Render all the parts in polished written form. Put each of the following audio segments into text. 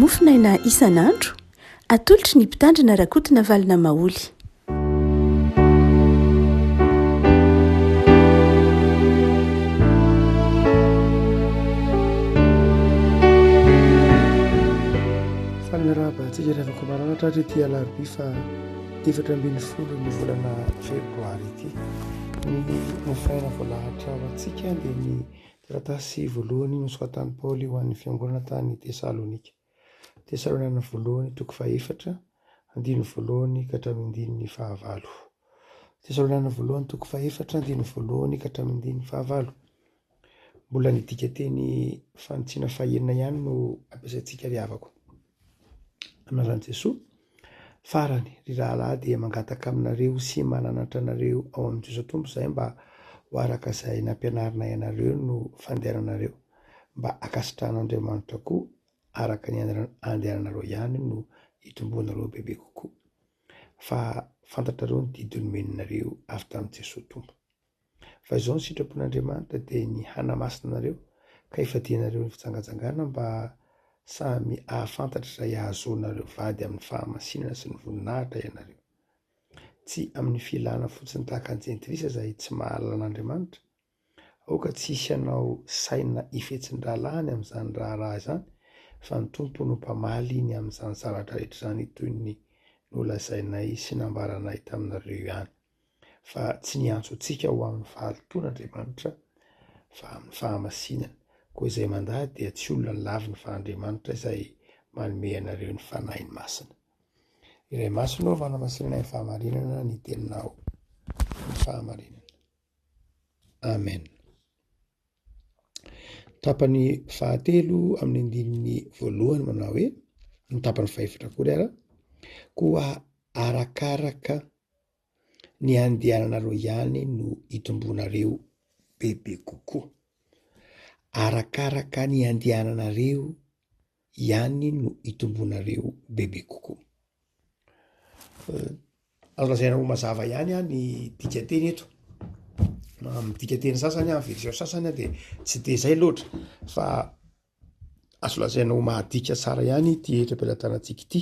mofinaina isan'andro atolotry ny mpitandrina rakotina valina maoly. Fanaraba-tsika rehefa komarana ity alarobia fa 17 ny volana febroary ity ny mofinaina voalahatra ho antsika dia ny taratasy voalohany nosoratan'i Paoly ho an'ny fiangonana tany Tesalonika. Tesalonika voalohany 4 andiny voalohany ka hatramin'ny 9. Tesalonika voalohany 4 andiny voalohany ka hatramin'ny 9. Mbola nidika teny fanotsiana fahenina ihany no ampiasaintsika riavako. Amin'izany Jesosy farany ry rahalahy dia mangataka aminareo sy mananatra anareo ao amin'ny Jesosy Tompo izay mba ho araka izay nampianarina ianareo no fandehananareo, mba akasitrahan'Andriamanitra koa araka ny andehananareo ihany no hitombonareo bebe kokoa. Fa fantatrareo ny didy nomeninareo avy tamin'i Jesosy Tompo. Fa izao ny sitrapon'Andriamanitra dia ny hanamasina anareo ka hifadianareo ny fitsangajangana mba samy ahafantatra izay ahazoanareo vady amin'ny fahamasinana sy ny voninahitra ianareo. Tsy amin'ny filana fotsiny tahaka ny jentilisa izay tsy mahalala an'Andriamanitra, aoka tsy hisy ianao saina hifetsin-dralahany amin'izany raharaha izany, fa ny Tompo no mpamaly ny amin'izany zavatra rehetra izany toy ny nolazainay sy nambaranay taminareo ihany. Fa tsy niantso antsika ho amin'ny fahalitoan'Andriamanitra fa amin'ny fahamasinana. Koa izay mandady dia tsy olona laviny fa Andriamanitra izay manome anareo ny fanahy masina. Iray masina ao fanamasinana ny fahamarinana ny teninao ny fahamarinana. Amen. Tapany 9 amin'ny andininy voalohany manao hoe ny tapany 11 koa ary koa arakaraka ny andehananareo ihany no hitombonareo bebe kokoa. Arakaraka ny andehananareo ihany no hitombonareo bebe kokoa. Azo lazaina ho mazava ihany ny dikateny eto. Amin'ny dikateny sasany amin'ny version sasany dia tsy dia izay loatra, fa azo lazaina ho mahadika tsara ihany ity etra-pelatanantsika ity,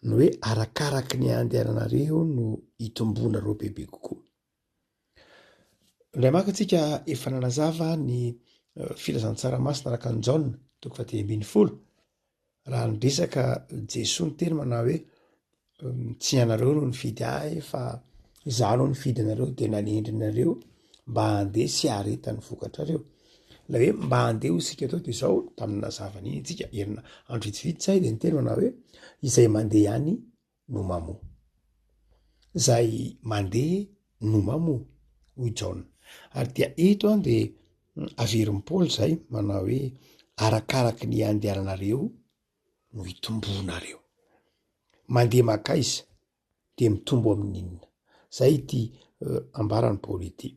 no hoe arakaraka ny andehananareo no hitombonareo bebe kokoa. Indray maka antsika efa nanazava ny filazantsaramasina araka ny Jaona 1:10 raha ny resaka Jesosy ny teny manao hoe tsy ianareo no nifidy ahy fa izaho no nifidy anareo dia nanendrinareo mba handeha sy hareta ny vokatrareo. La hoe mba handeha ho isika tao dia izao tamin'ny nazavana iny tsika herina andro vitsivitsy zay dia ny teny manao hoe izay mandeha ihany no mamoa. Izay mandeha no mamoa hoy Jaona. Ary dia eto dia averin'i Paoly izay manao hoe arakaraka ny andehananareo no hitombonareo. Mandeha makaiza dia mitombo amin'inona. Zay ity ambarany Paoly ity.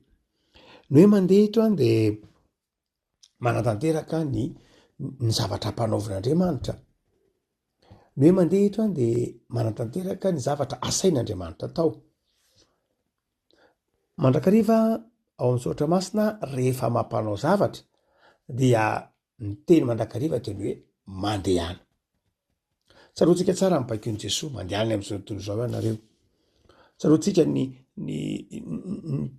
Ny hoe mandeha eto dia manatanteraka ny zavatra mpanaovin'Andriamanitra. Ny hoe mandeha eto dia manatanteraka ny zavatra asain'Andriamanitra tao. Mandrakariva ao amin'ny soratra masina rehefa mampanao zavatra dia ny teny mandrakariva dia ny hoe mandehana. Tsaroantsika tsara ny baikon'i Jesosy mandehana amin'izao tontolo izao ianareo. Tsaroantsika ny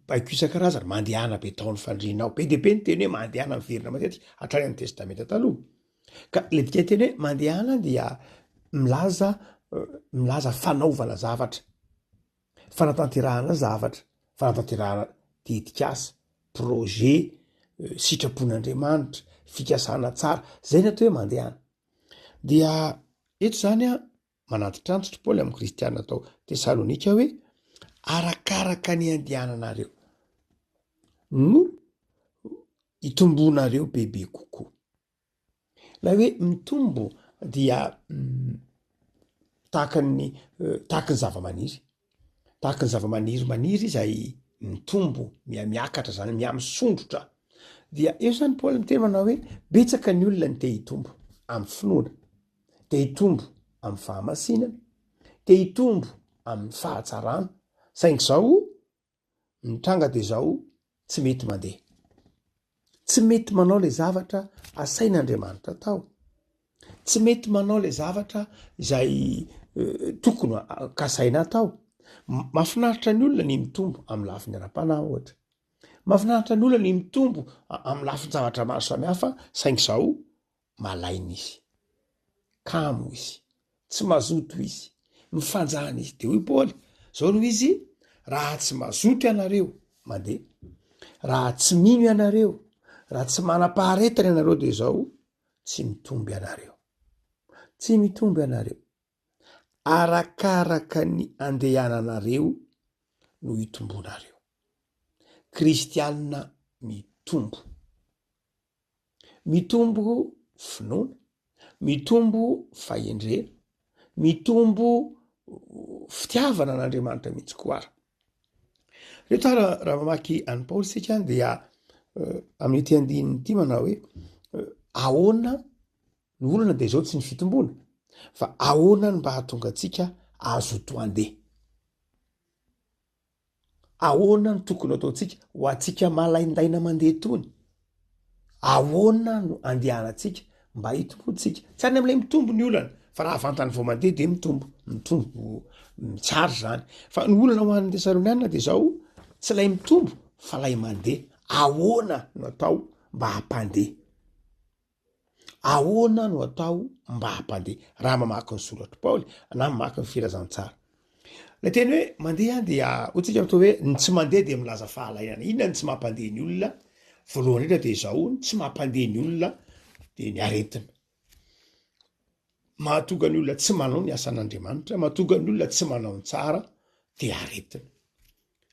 baiko isan-karazany mandehana be taon'ny fandrianao. Be dia be ny teny hoe mandehana miverina matetika hatrany amin'ny testamenta taloha. Ka ilay dika teny hoe mandehana dia milaza fanaovana zavatra, fanatanterahana zavatra, fanatanterahana dedikasa, projet, sitrapon'Andriamanitra, fikasana tsara. Zay ny atao hoe mandehana. Dia eto zany manatitrantsitra Paoly amin'ny kristianina tao Tesalonika hoe arakaraka ny andehananareo no hitombonareo bebe kokoa. La hoe mitombo dia tahaka ny zavamaniry. Tahaka ny zavamaniry izay mitombo, miakatra zany, misondrotra. Dia eo zany Paoly miteny manao hoe betsaka ny olona ny te hitombo amin'ny finoana, te hitombo amin'ny fahamasinana, te hitombo amin'ny fahatsarana. Saingy izao mitranga dia izao tsy mety mandeha. Tsy mety manao ilay zavatra asain'Andriamanitra tao. tsy mety manao le zavatra izay tokony kasaina atao. Mahafinaritra ny olona ny mitombo amin'ny lafiny ara-panahy ohatra. Mahafinaritra ny olona ny mitombo amin'ny lafiny zavatra maro samihafa, saingy zao malaina izy, kamo izy, tsy mazoto izy, mifanjahana izy. De hoy Paoly zao noho izy, raha tsy mazoto ianareo mandeha, raha tsy mino ianareo, raha tsy manam-paharetana ianareo, de zao tsy mitombo ianareo, tsy mitombo ianareo. Arakaraka ny andehananareo no hitombonareo. Kristianina mitombo, mitombo finoana, mitombo fahendrena, mitombo fitiavana n'Andriamanitra mihitsy koa ara. Reto raha mamaky any Paoly sika dia amin'ny ety andininy ity manao hoe ahoana ny olona de zao tsy ny fitombona, fa ahoana ny mba hahatonga atsika azo toandeha, ahoana ny tokony ataotsika ho atsika malaindaina mandeha tony, ahoana no andehanantsika mba hitombontsika. Tsy any am'lay mitombo ny olana, fa raha vantany vao mandeha de mitombo mitsary zany. Fa ny olana ho an'ny Tesalonianina de zao tsy lay mitombo fa lay mandeha. Ahoana no atao mba hampandeha, ahoana no atao mba hampandeha, raha mamaky ny soratro Paoly na mamaky ny firazantsara. Le teny hoe mandeha dia hotsika atao hoe ny tsy mandeha de milaza fahalainana. Inona ny tsy mampandeha ny olona? Voalohany indrindra de zao, ny tsy mampandeha ny olona de ny aretina. Mahatonga ny olona tsy manao ny asan'Andriamanitra, mahatonga ny olona tsy manao ny tsara de aretina,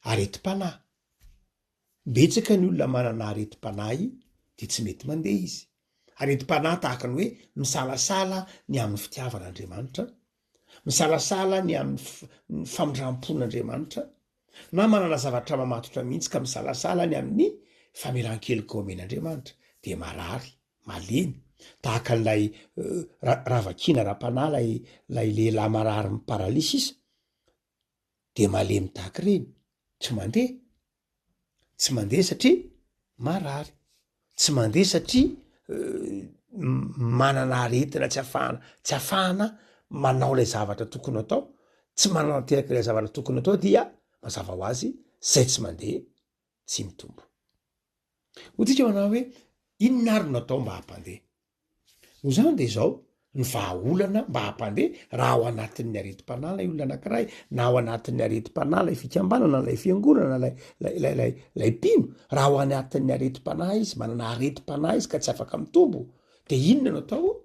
areti-panahy. Betsaka ny olona manana areti-panahy de tsy mety mandeha izy. Areti-panahy tahaka ny hoe misalasala ny amin'ny fitiavan'Andriamanitra, misalasala ny amin'ny famindrampon'Andriamanitra, na manana zavatra mamatotra mihitsy ka misalasala ny amin'ny famelan-keloka omen'Andriamanitra, de marary, malemy. Tahaka n'lay ravakina ra-panahy, lay lehilahy marary my paralysy de malemy tahaka reny, tsy mandeha. Tsy mandeha satria marary, tsy mandeha satria manana aretina, tsy afahana manao lay zavatra tokony atao, tsy manana teraka lay zavatra tokony atao, dia mazava ho azy zay tsy mandeha tsy mitombo. Hotsika manao hoe inona ary no atao mba hampandeha? Ho zany de zao ny vahaolana mba hampandeha raha ao anatin'ny areti-panahy lay olona anankiray, na ao anatin'ny areti-panahy lay fikambanana, lay fiangonana, lay mpino. Raha ao anatin'ny areti-panahy izy, manana areti-panahy izy ka tsy afaka mitombo, de inona no atao?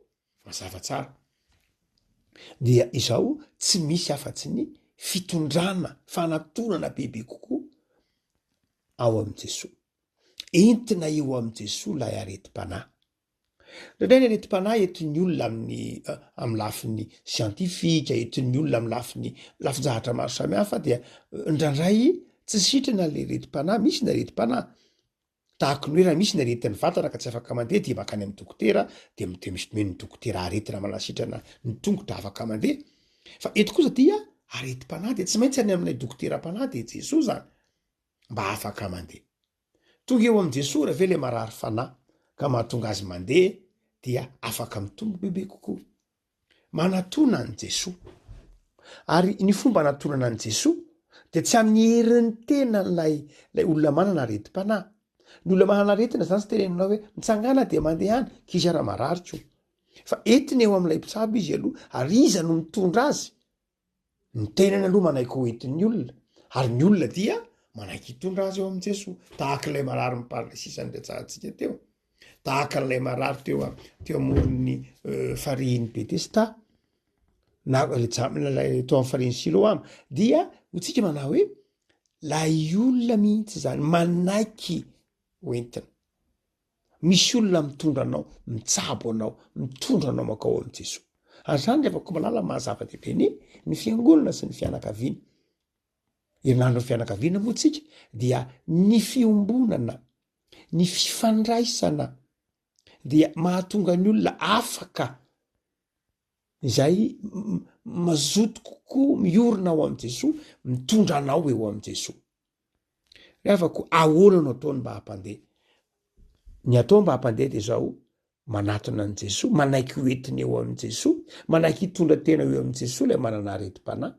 Mazava tsara. Dia izao tsy misy afa-tsy ny fitondrana, fanatonana bebe kokoa ao amin'i Jesosy. Entina eo amin'i Jesosy lay areti-panahy. Indray ny areti-panahy entin'ny olona amin'ny lafiny siantifika, entin'ny olona amin'ny lafin-jahatra maro samihafa, dia indrandray tsy sitrana le areti-panahy. Misy ny areti-panahy tahaka ny hoe raha misy ny aretin'ny vatana ka tsy afaka mandeha de makany amin'ny dokotera, de misy ny dokotera aretina manasitrana ny tongotra afaka mandeha. Fa eto kosa dia areti-panahy de tsy maintsy any amin'ilay dokotera-panahy de Jesosy zany mba afaka mandeha. Tonga eo amin'i Jesosy raha ve le marary fanahy ka mahatonga azy mandeha, dia afaka mitombo bebe kokoa. Manatona ny Jesosy. Ary ny fomba anatonana ny Jesosy de tsy amin'ny herin'ny tena lay olona manana areti-panahy. Ny olona manana aretina zany sy teneninao hoe mitsangana de mandeha any, kizy raha marary koa. Fa etiny eo amin'ilay mpitsabo izy aloha, ary iza no mitondra azy. Ny tenany aloha manaiky ho entin'ny olona, ary ny olona dia manaiky hitondra azy eo amin'i Jesosy. Tahaka ilay marary my paralysisany retsahantsika teo, tahaka n'lay marary teo amoron'ny farihin'ny Betesda, na teo amin'ny farihin'ny Siloama, dia hotsika manao hoe lay olona mihitsy zany manaiky ho entina. Misy olona mitondra anao, mitsabo anao, mitondra anao makao amin'i Jesosy. Ary zany rehefa ko malala mahazava-dehibe ny fiangonana sy ny fianakaviana. Herinandro ny fianakaviana moa tsika dia ny fiombonana, ny fifandraisana, dia mahatonga ny olona afaka izay mazoto kokoa miorina ao amin'i Jesosy, mitondra anao eo amin'i Jesosy. Rehefa ko ahoana no ataony mba hampandeha? Ny atao mba hampandeha de zao manatona an' Jesosy, manaiky hoentiny eo amin' Jesosy, manaiky hitondra tena eo amin' Jesosy le manana areti-panahy.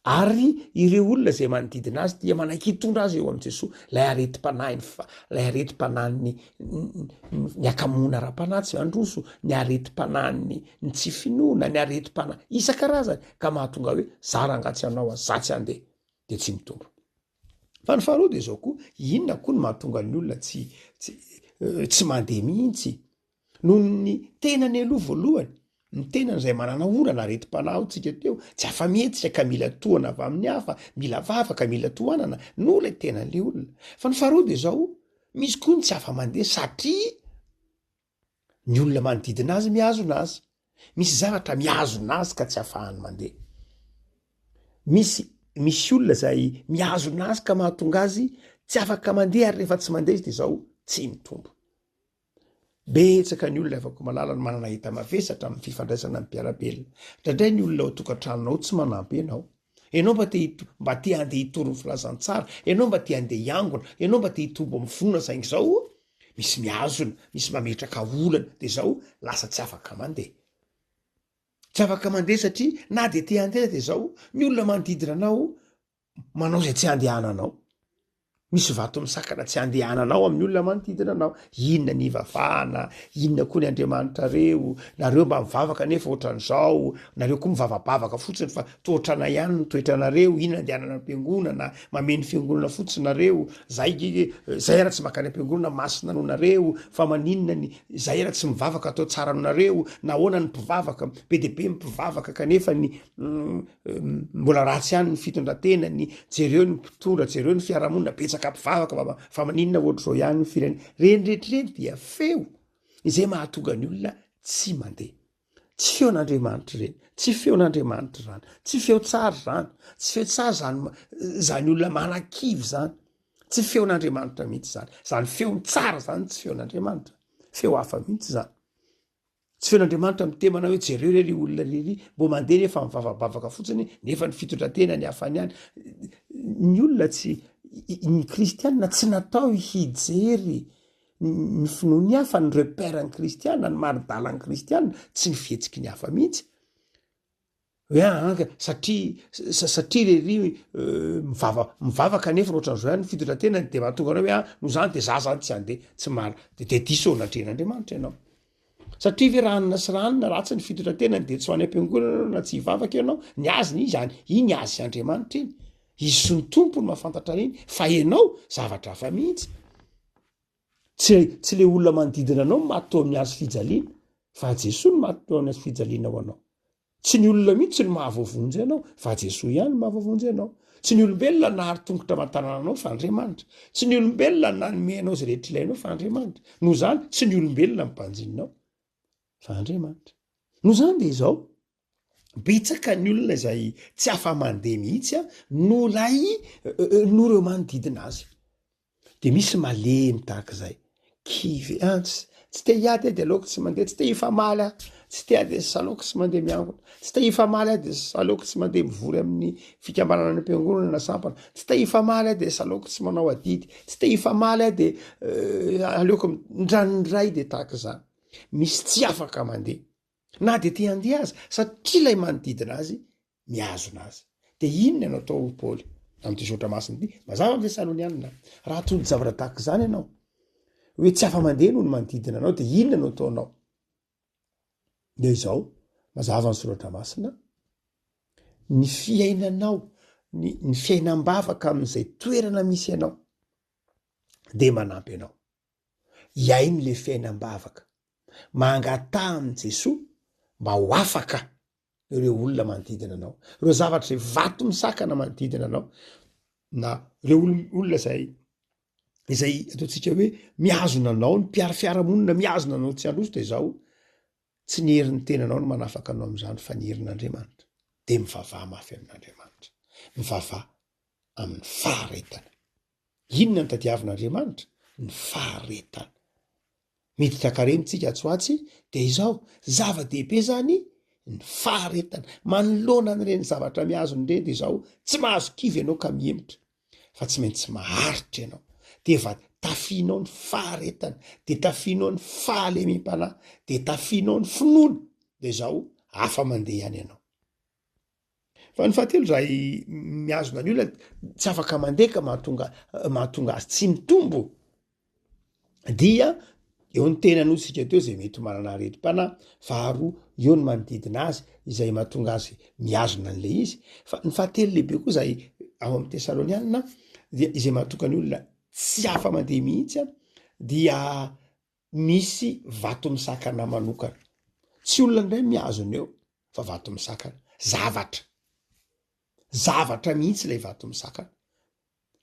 Ary ireo olona zay manodidina azy dia manaiky hitondra azy eo amin' Jesosy lay areti-panahiny lay areti-panahiny ny akamona ra-panahy tsy androso, ny areti-panahiny ny tsy finoana, ny areti-panahy isan-karazany ka mahatonga hoe zarangatsy anao azatsy andeha de tsy mitombo. Fa ny faharoa de zao koa, inona koa ny mahatonga ny olona tsy mandeha mihitsy noho ny tenany aloha voalohany. Ny tenany zay manana orana areti-panahy ho tsika teo, tsy afa-mihetsika ka mila tohana avy amin'ny hafa, mila vavaka, mila tohanana no le tenan'le olona. Fa ny faharoa de zao, misy koa ny tsy afa-mandeha satria ny olona manodidina azy mihazona azy. Misy zavatra mihazona azy ka tsy afahany mandeha. Misy olona zay mihazona azy ka mahatonga azy tsy afaka mandeha, ary rehefa tsy mandeha izy de zao tsy mitombo. Betsaka ny olona afaka malala no manana hita mavesatra amin'ny fifandraisana amin'ny mpiarabelona. Indraindray ny olona ao tokantranonao tsy manampy anao. Ianao mba te handeha hitory ny filazantsara, ianao mba te handeha hiangona, ianao mba te hitombo amin'ny fonona saingy zao misy mihazona, misy mametraka olana de zao lasa tsy afaka mandeha. Tsy afaka mandeha satria na de te handeha de zao ny olona manodidina anao manao zay tsy handehananao. Misy vato misakana tsy handehananao amin'ny olona manodidina anao. Inona ny ivavahana, inona koa ny Andriamanitra reo, nareo mba mivavaka nefa ohatran'izao, nareo koa mivavabavaka fotsiny fa toatrana ihany ny toetranareo, inona andehanana am-piangonana, mameno fiangonana fotsiny nareo, zay ara tsy makany am-piangonana masina no nareo, fa maninona ny zay ara tsy mivavaka atao tsara no nareo, nahoana ny mpivavaka be de be mpivavaka kanefa ny mbola ratsy ihany ny fitondrantenany, jereo ny mpitondra, jereo ny fiarahamonina betsaka mpivavaka fa maninona ohatr'izao ihany ny firenena. Reny rehetrareny dia feo izay mahatonga ny olona tsy mandeha. Tsy feon'Andriamanitra reny, tsy feon'Andriamanitra zany, tsy feo tsara zany, tsy feo tsara zany olona manan-kivy zany, tsy feon'Andriamanitra mihitsy zany. Zany feony tsara zany tsy feon'Andriamanitra, feo hafa mihitsy zany. Tsy feon'Andriamanitra mitemana hoe jereo rery olona rery mbo mandeha nefa mivavabavaka fotsiny nefa ny fitondratena ny hafany ihany. Ny olona ny kristianina tsy natao hijery ny finoany hafa, ny repère-ny kristianina, ny maridàlan'ny kristianina, tsy ny fihetsiky ny hafa mihitsy. Hoe satria rery mivavaka nefa ohatran'izao ihany ny fitondrantenany de mahatonga anao hoe no zany de za zany tsy handeha, tsy mara de diso natren'Andriamanitra ianao. Satria ve ranona sy ranona ratsy ny fitondrantenany de tsy ho any am-piangonana na tsy hivavaka ianao, ny azony izy any, iny azy sy Andriamanitra iny. Izy sy ny tompo no mahafantatra iny, fa ianao zavatra hafa mihitsy. Tsy le olona manodidina anao matoa amin'ny azo fijaliana, fa Jesosy no matoa amin'ny azo fijaliana ho anao. Tsy ny olona mihitsy no mahavoavonjy ianao, fa Jesosy ihany no mahavoavonjy ianao. Tsy ny olombelona na ary tongotra aman-tanana anao fa Andriamanitra. Tsy ny olombelona na nome anao zay rehetra ilainao fa Andriamanitra. Noho zany tsy ny olombelona mimpanjininao fa Andriamanitra. Noho zany de izao betsaka ny olona izay tsy afa-mandeha mihitsy no reo manodidina azy. De misy malemy tahaka izay. Kivy tsy te hiady de aleoko tsy mandeha, tsy te hifamaly tsy te ady aleoko tsy mandeha miangona, tsy te hifamaly de aleoko tsy mandeha mivory amin'ny fikambanana ny am-piangonana na sampana, tsy te hifamaly de aleoko tsy manao adidy, tsy te hifamaly de aleoko ndray de tahaka izany. Misy tsy afaka mandeha na de te handeha azy satria lay manodidina azy mihazona azy. De inona no atao Paoly amin'ny Sotra Masina ity? Mazava amin'ny Tesalonianina, raha tody zavatra tahaka izany ianao hoe tsy afa-mandeha noho ny manodidina anao de inona no ataonao? De izao mazava ny Soratra Masina, ny fiainanao, ny fiainam-bavaka amin'izay toerana misy ianao de manampy anao. Iaino le fiainam-bavaka mangataha amin' Jesosy mba ho afaka ireo olona manodidina anao, ireo zavatra zay vato misakana manodidina anao, na ireo olona izay ataontsika hoe mihazona anao, ny mpiara-fiarahamonina mihazona anao tsy handroso de zao tsy ny herin'ny tenanao no manafaka anao amin'izany fa ny herin'Andriamanitra. De mivavaha mafy amin'Andriamanitra, mivavaha amin'ny faharetana. Inona ny tadiavin'Andriamanitra? Ny faharetana. Miditra karemy tsika tsoatsy de izao zava-dehibe zany ny faharetana. Manoloana an'ireny zavatra mihazony ireny de izao tsy mahazo kivy ianao ka miemotra, fa tsy maintsy maharitra ianao. De tafianao ny faharetana, de tafianao ny fahalemem-panahy, de tafianao ny finoana, de zao afa mandeha ihany ianao. Fa ny fahatelo zay miazona ny olona tsy afaka mandeha ka mahatonga azy tsy mitombo dia eo ny tena nosika teo zay mety manana areti-panahy, faharoa eo ny manodidina azy izay mahatonga azy miazona an'le izy. Fa ny fahatelo lehibe koa zay ao amin'ny Tesalonianina dia izay mahatonga ny olona tsy afa mandeha mihitsy dia misy vato misakana manokana. Tsy olona ndray miazona eo fa vato misakana, zavatra mihitsy ilay vato misakana,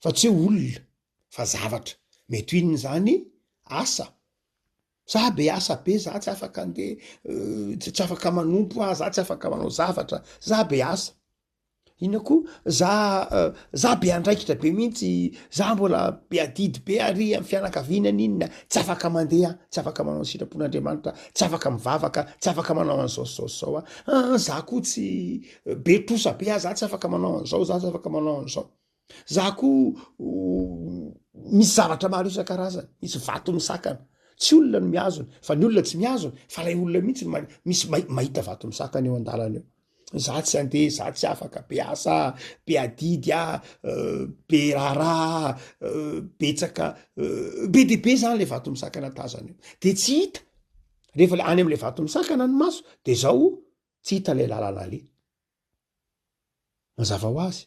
fa tsy hoe olona fa zavatra. Mety ho inona zany? Asa. Za be asa be, za tsy afaka andeha, tsy afaka manompo za tsy afaka manao zavatra, za be asa. Inona koa? Za be andraikitra be mihitsy, za mbola be adidy be ary amin'ny fianakaviana inona, tsy afaka mandeha, tsy afaka manao ny sitrapon'Andriamanitra, tsy afaka mivavaka, tsy afaka manao an'izao. Za koa tsy be trosa be, za tsy afaka manao an'izao, za tsy afaka manao an'izao. Za koa misy zavatra maro isan-karazany, misy vato misakana. Tsy olona no miazona, fa ny olona tsy miazona, fa lay olona mihitsy misy mahita vato misakana eo an-dalana eo. Za tsy andeha, za tsy afaka, be asa, be adidy be rara, betsaka, be de be zany le vato misakana tazana eo. De tsy hita, rehefa any am'le vato misakana ny maso, de zao tsy hita lay lalana le. Mazava ho azy.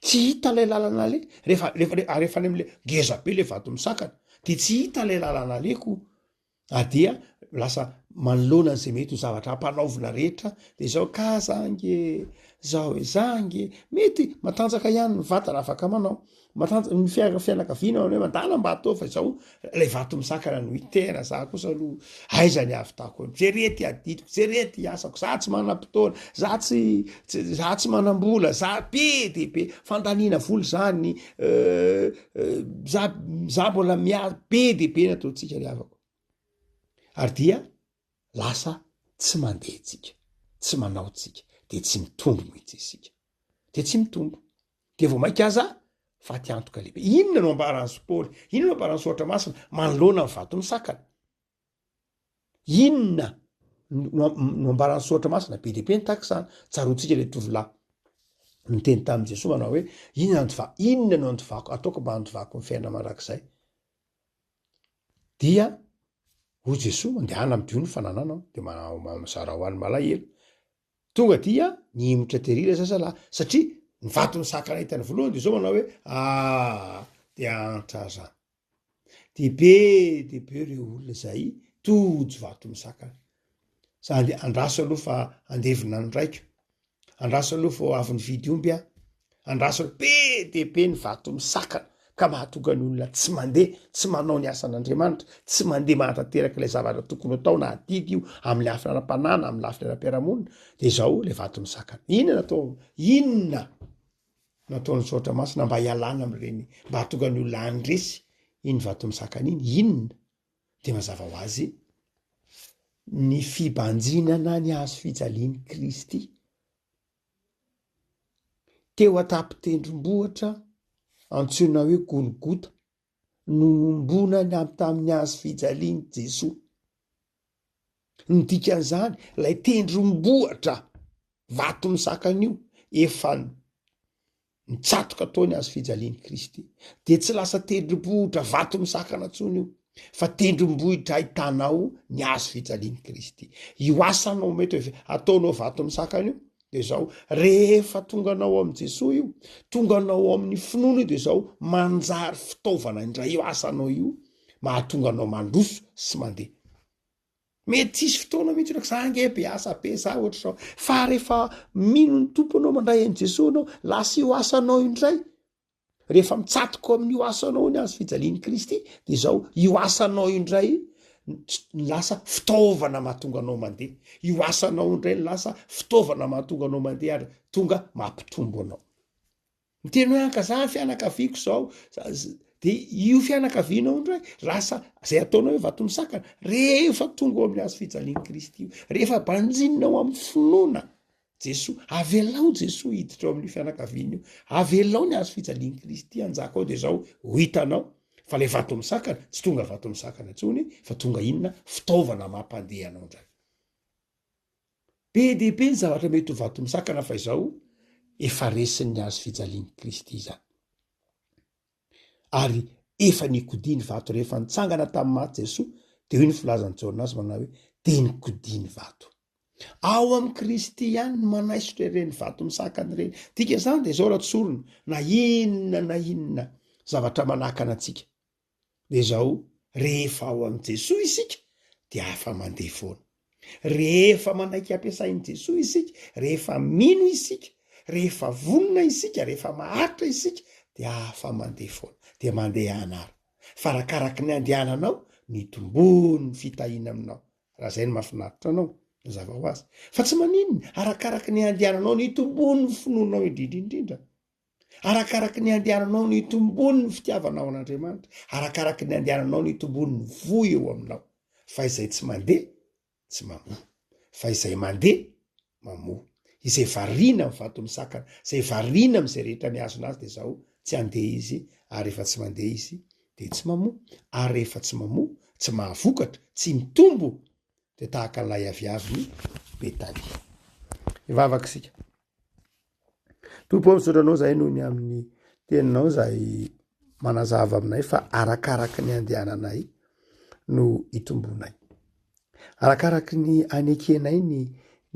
Tsy hita lay lalana le, rehefa any am'le ngeza be le vato misakana, de tsy hita lay lalana leko. Dia lasa manoloana an'izay mety ho zavatra hampanaovina rehetra, de zao ka zange, zao e zange, mety matanjaka ihany ny vatana afaka manao, ny fianakaviana hoe mandala mba atao, fa zao lay vato misakana no hitena. Za kosa aloha aiza ny ahavitako, jerety adidiko, jerety asako, za tsy manam-potoana, za tsy manam-bola, za be de be fandaniana voly zany, za mbola be de be nataontsika ry havako. Ary dia lasa tsy mandeha tsika, tsy manao tsika, de tsy mitombo mihitsy isika, de tsy mitombo. De vao mainka aza fa tiantoka lehibe. Inona no ambaran'ny Paoly, inona no ambaran'ny Soratra Masina manoloana ny vato misakana? Inona no ambaran'ny Soratra Masina be de be ny takizany? Tsaroantsika le tovolahy niteny tamin'i Jesosy manao hoe inona no antovako, ataoko mba antovako ny fiainana mandrakizay. Dia hoy Jesosy, mandehana am'dio ny fanananao, de mazara ho an'ny malahelo. Tonga dia nihimotra terira zazalahy, satria ny vato misakana hitany voalohany de zao manao hoe de antra zany. De be reo olona zay tojo vato misakana. Andraso aloha fa andevina ny raiko, andraso aloha fa avy ny vidy omby andraso be de be ny vato misakana, ka mahatonga ny olona tsy mandeha, tsy manao ny asan'Andriamanitra, tsy mandeha mahatanteraka ilay zavatra tokony atao na adidy io amin'ny lafiny ara-panana, amin'ny lafiny ara-piarahamonina, de zao le vato misakana. Inona nataon'ny Soratra Masina mba hialana am'ireny, mba hahatonga ny olona andresy iny vato misakana iny? Inona? De mazava ho azy ny fibanjinana ny hazo fijalian'i Kristy teo an-tampon-tendrombohitra antsoina hoe Golgota, no nombonany tamin'ny hazo fijalian'i Jesosy. Ny dikan'izany lay tendrombohitra vato misakana io efa nitsatoka tao ny hazo fijalian'i Kristy, de tsy lasa tendrombohitra vato misakana intsony io, fa tendrombohitra ahitanao ny hazo fijalian'i Kristy. Io asanao mety hoe ataonao vato misakana io, de zao rehefa tonganao amin'i Jesosy io, tonganao amin'ny finoana io, de zao manjary fitaovana indray io asanao io, mahatonga anao mandroso sy mandeha. Mety tsisy fotoana mihitsy rak za nge be asa be za ohatra sao, fa rehefa mino ny tompo anao mandray an'i Jesosy anao, lasa io asanao indray, rehefa mitsatoka amin'io asanao ny hazo fijalian'i Kristy, de zao io asanao indray lasa fitaovana mahatonga anao mandeha. Io asanao indray lasa fitaovana mahatonga anao mandeha ary tonga mampitombo anao. Miteny hoe anka za fianakaviako zao, de io fianakavianao indray lasa zay ataonao hoe vato misakana rehefa tonga ao amin'ny hazo fijalian'i Kristy io, rehefa banjinao amin'ny finoana Jesosy, avelao Jesosy hiditra ao amin'ny fianakaviana io, avelao ny hazo fijalian'i Kristy anjaka ao, de zao ho hitanao fa le vato misakana tsy tonga vato misakana ntsony fa tonga inona fitaovana mampandeha anao ndray be dehibe ny zavatra mety ho vato misakana fa izao efa resin'ny azo fijaliany Kristy zany ary efa nikodiny vato rehefa nitsangana tamin'ny maty Jesosy de hoe ny filazany Jaona azy manao hoe de nikodiny vato ao amin'ny Kristy ihany no manaisotra ireny vato misakany ireny dika zany de zao raha tsorona na inona zavatra manakana antsika de zao rehefa ao amin'ny Jesosy isika de afa mandeha foana rehefa manaiky ampiasain'i Jesosy isika rehefa mino isika rehefa vonona isika rehefa maharitra isika de afa mandeha foana de mandeha anara fa arakaraky ny andehananao nitombony ny fitahina aminao raha zay ny mahafinaritra anao zava ho azy fa tsy maninona arakaraky ny andehananao nitombony ny finoanao indrindrindrindra arakaraky ny andehananao nitombony ny fitiavanao an'Andriamanitra arakaraky ny andehananao nitombony ny voy eo aminao fa izay tsy mandeha tsy mamoa fa izay mandeha mamoa izay variana amin'ny vato misakana izay variana amin'izay rehetra miazona azy de zao tsy andeha izy ary efa tsy mandeha izy de tsy mamoa ary rehefa tsy mamoa tsy mahavokatra tsy mitombo de tahaka n'ilay aviavy Betany ivavaka isika tompo misaotra anao zay noho ny amin'ny teninao zay manazava aminay fa arakaraky ny andehananay no itombonay arakaraky ny anekenay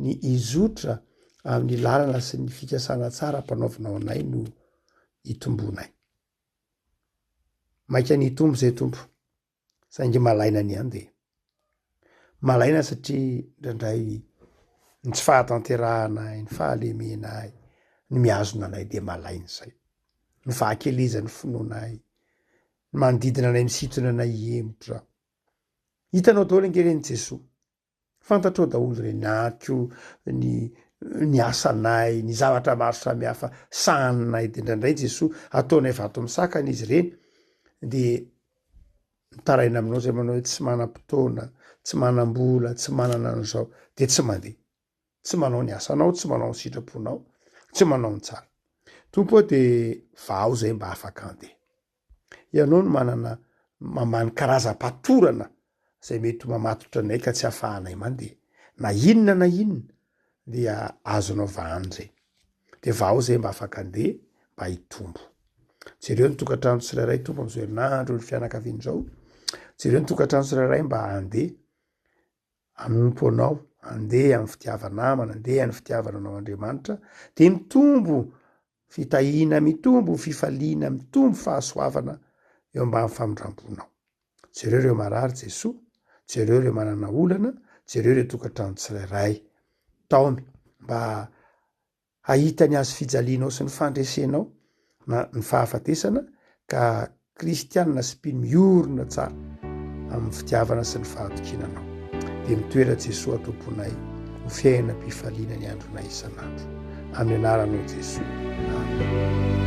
ny izotra amin'ny lalana sy ny fikasana tsara mpanaovinao anay no itombonay maika ny tombo zay tompo saingy malaina ny andeha malaina satria ndraindray ny tsy fahatanteranay ny fahalemenay ny miazona anay de malaina zay ny fahakelezany finoanay ny manodidina anay misitona anay emotra hitanao daholo angereny Jesosy fantatrao daholo reny atko ny asanay ny zavatra maro samihafa saninay de ndraindray Jesosy ataonay vato misakana izy reny de mitaraina aminao zay manao hoe tsy manam-potoana tsy manam-bola tsy manana an'izao de tsy mandeha tsy manao ny asanao tsy manao ny sitraponao tsy manao ny tsara tompo de vao zay mba afaka andeha ianao no manana mamany karaza-patorana zay mety mamatotra anay ka tsy afahanay mandeha na inona dia azonao vahany zay de vao zay mba afaka andeha mba hitombo jereo ny tokantrano tsirairay tompo am'izao herinandro ny fianakaviany zao jereo ny tokantrano tsirairay mba andeha anompo anao andeha amin'ny fitiavanamana andeha ny fitiavana anao Andriamanitra de mitombo fitahina mitombo fifaliana mitombo fahasoavana eo ambany famindram-ponao jereo reo marary Jesosy jereo reo manana olana jereo reo tokantrano tsirairay taomy mba hahitany azy fijalianao sy ny fandresenao na ny fahafatesana ka kristianina sy mpino miorina tsara amin'ny fitiavana sy ny fahatokinanao de mitoera Jesosy atomponay ho fiaina mpifaliana ny andronay isan'andro amin'ny anaranao Jesosy amen.